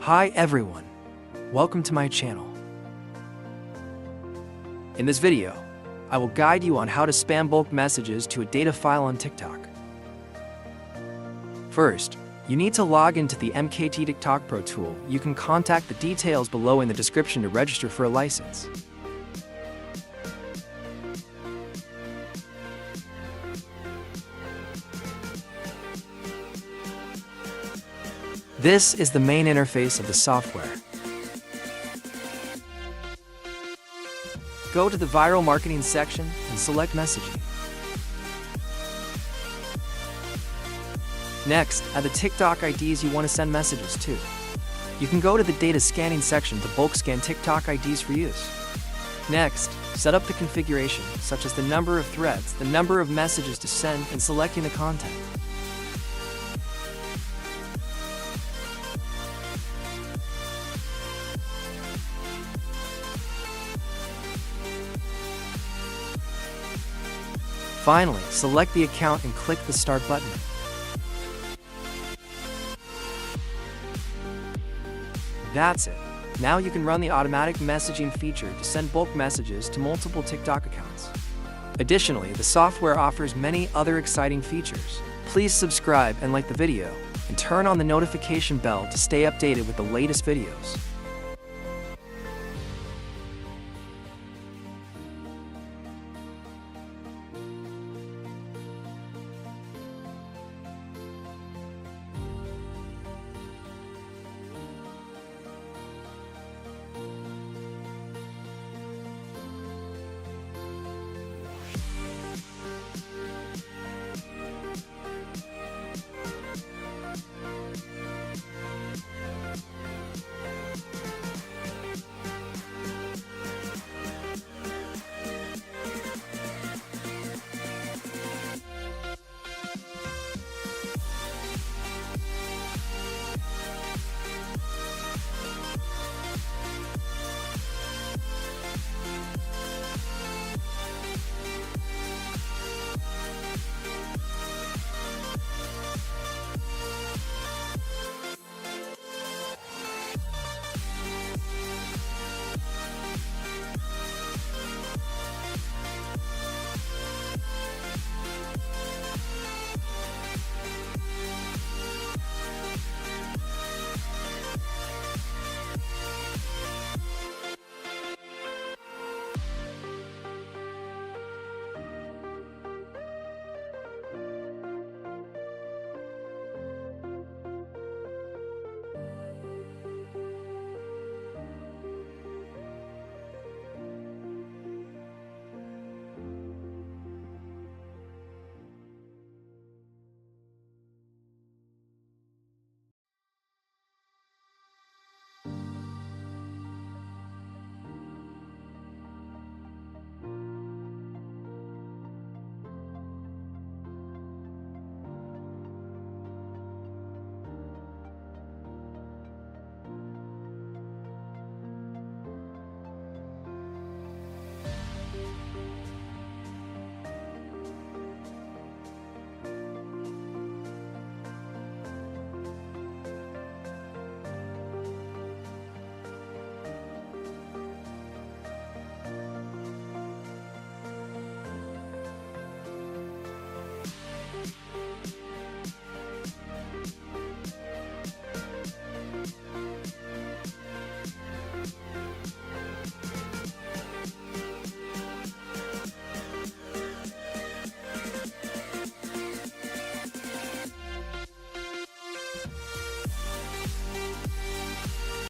Hi everyone, welcome to my channel. In this video, I will guide you on how to spam bulk messages to a data file on TikTok. First, you need to log into the MKT TikTok Pro tool. You can contact the details below in the description to register for a license. This is the main interface of the software. Go to the viral marketing section and select messaging. Next, add the TikTok IDs you want to send messages to. You can go to the data scanning section to bulk scan TikTok IDs for use. Next, set up the configuration, such as the number of threads, the number of messages to send, and selecting the content. Finally, select the account and click the Start button. That's it. Now you can run the automatic messaging feature to send bulk messages to multiple TikTok accounts. Additionally, the software offers many other exciting features. Please subscribe and like the video, and turn on the notification bell to stay updated with the latest videos.